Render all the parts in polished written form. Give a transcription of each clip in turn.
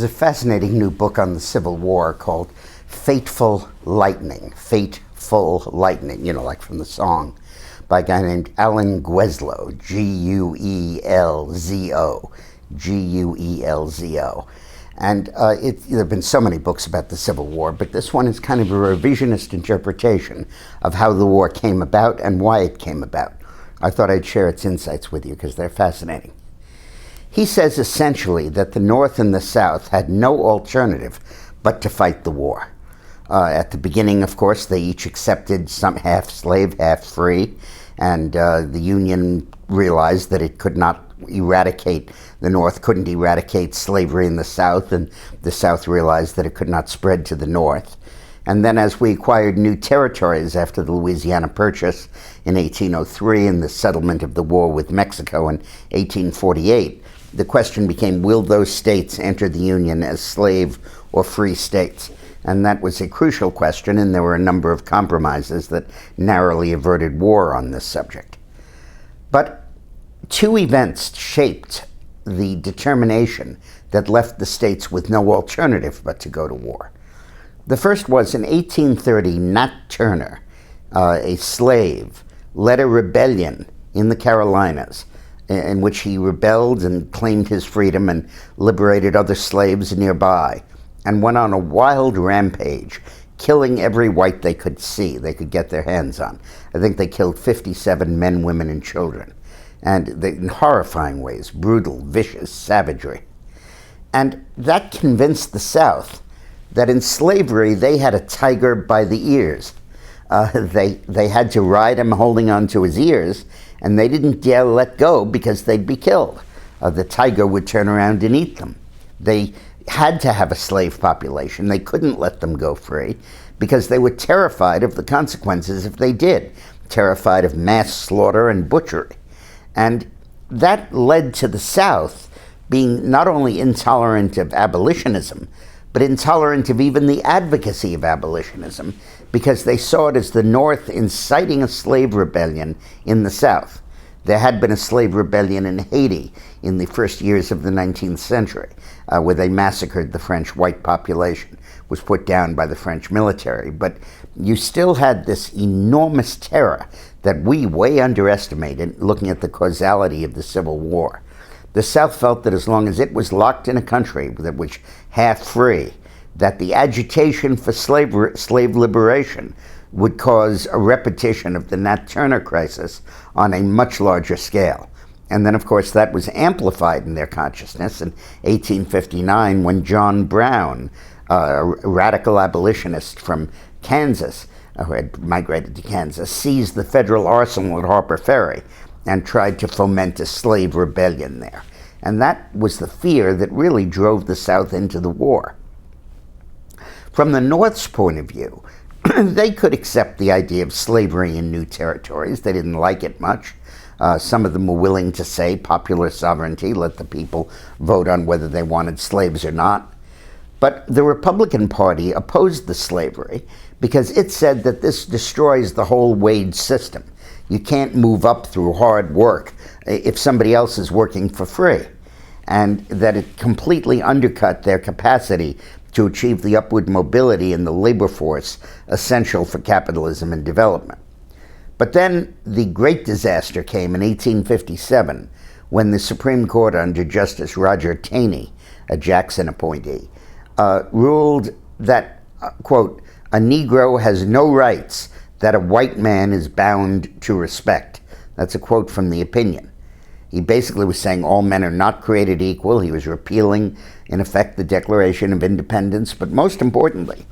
There's a fascinating new book on the Civil War called Fateful Lightening. Fateful Lightning, like from the song, by a guy named Alan Guelzo, Guelzo, Guelzo. And there have been so many books about the Civil War, but this one is kind of a revisionist interpretation of how the war came about and why it came about. I thought I'd share its insights with you because they're fascinating. He says essentially that the North and the South had no alternative but to fight the war. At the beginning, of course, they each accepted some half slave, half free, and the Union realized that it could not eradicate, the North couldn't eradicate slavery in the South, and the South realized that it could not spread to the North. And then as we acquired new territories after the Louisiana Purchase in 1803 and the settlement of the war with Mexico in 1848, the question became, will those states enter the Union as slave or free states? And that was a crucial question, and there were a number of compromises that narrowly averted war on this subject. But two events shaped the determination that left the states with no alternative but to go to war. The first was in 1830, Nat Turner, a slave, led a rebellion in the Carolinas in which he rebelled and claimed his freedom and liberated other slaves nearby, and went on a wild rampage, killing every white they could see, they could get their hands on. I think they killed 57 men, women, and children, and in horrifying ways, brutal, vicious savagery. And that convinced the South that in slavery they had a tiger by the ears. They had to ride him holding on to his ears, and they didn't dare let go because they'd be killed. The tiger would turn around and eat them. They had to have a slave population. They couldn't let them go free because they were terrified of the consequences if they did, terrified of mass slaughter and butchery. And that led to the South being not only intolerant of abolitionism, but intolerant of even the advocacy of abolitionism, because they saw it as the North inciting a slave rebellion in the South. There had been a slave rebellion in Haiti in the first years of the 19th century, where they massacred the French white population, was put down by the French military. But you still had this enormous terror that we way underestimated looking at the causality of the Civil War. The South felt that as long as it was locked in a country that was half free, that the agitation for slave liberation would cause a repetition of the Nat Turner crisis on a much larger scale. And then, of course, that was amplified in their consciousness in 1859 when John Brown, a radical abolitionist from Kansas, who had migrated to Kansas, seized the federal arsenal at Harper Ferry and tried to foment a slave rebellion there. And that was the fear that really drove the South into the war. From the North's point of view, they could accept the idea of slavery in new territories. They didn't like it much. Some of them were willing to say popular sovereignty, let the people vote on whether they wanted slaves or not. But the Republican Party opposed the slavery because it said that this destroys the whole wage system. You can't move up through hard work if somebody else is working for free, and that it completely undercut their capacity to achieve the upward mobility in the labor force essential for capitalism and development. But then the great disaster came in 1857 when the Supreme Court under Justice Roger Taney, a Jackson appointee, ruled that, quote, a Negro has no rights that a white man is bound to respect. That's a quote from the opinion. He basically was saying all men are not created equal. He was repealing, in effect, the Declaration of Independence. But most importantly,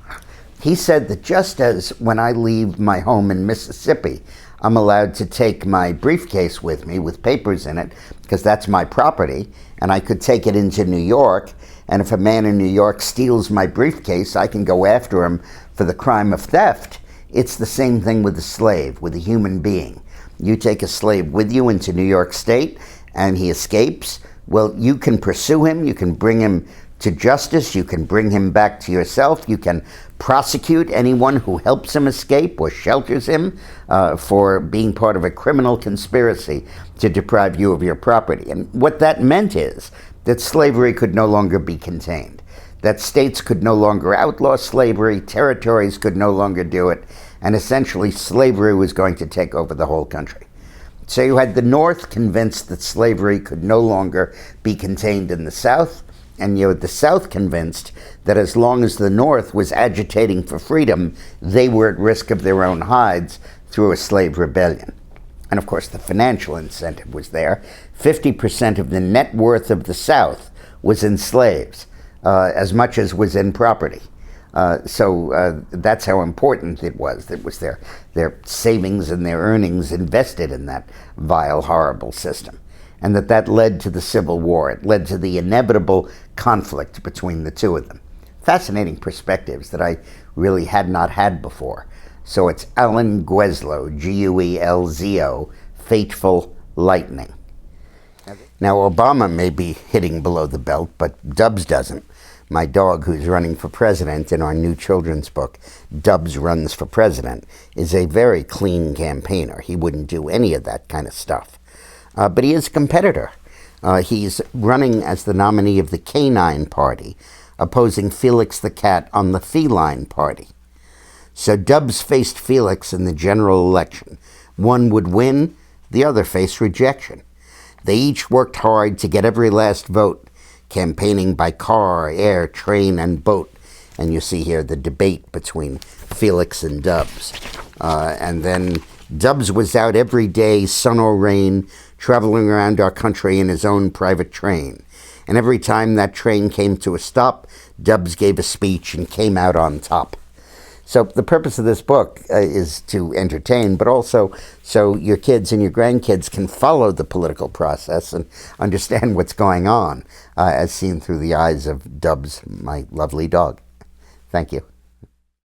he said that just as when I leave my home in Mississippi, I'm allowed to take my briefcase with me with papers in it, because that's my property, and I could take it into New York, and if a man in New York steals my briefcase, I can go after him for the crime of theft. It's the same thing with a slave, with a human being. You take a slave with you into New York State, and he escapes. Well, you can pursue him, you can bring him to justice, you can bring him back to yourself, you can prosecute anyone who helps him escape or shelters him for being part of a criminal conspiracy to deprive you of your property. And what that meant is that slavery could no longer be contained. that states could no longer outlaw slavery, territories could no longer do it, and essentially slavery was going to take over the whole country. So you had the North convinced that slavery could no longer be contained in the South, and you had the South convinced that as long as the North was agitating for freedom, they were at risk of their own hides through a slave rebellion. And of course, the financial incentive was there. 50% of the net worth of the South was in slaves, as much as was in property. So that's how important it was. It was their savings and their earnings invested in that vile, horrible system. And that led to the Civil War. It led to the inevitable conflict between the two of them. Fascinating perspectives that I really had not had before. So it's Alan Guelzo, Guelzo, Fateful, Lightening. Now, Obama may be hitting below the belt, but Dubs doesn't. My dog, who's running for president in our new children's book, Dubs Runs for President, is a very clean campaigner. He wouldn't do any of that kind of stuff. But he is a competitor. He's running as the nominee of the Canine Party, opposing Felix the Cat on the Feline Party. So Dubs faced Felix in the general election. One would win, the other faced rejection. They each worked hard to get every last vote, campaigning by car, air, train, and boat. And you see here the debate between Felix and Dubs. And then Dubs was out every day, sun or rain, traveling around our country in his own private train. And every time that train came to a stop, Dubs gave a speech and came out on top. So the purpose of this book is to entertain, but also so your kids and your grandkids can follow the political process and understand what's going on, as seen through the eyes of Dubs, my lovely dog. Thank you.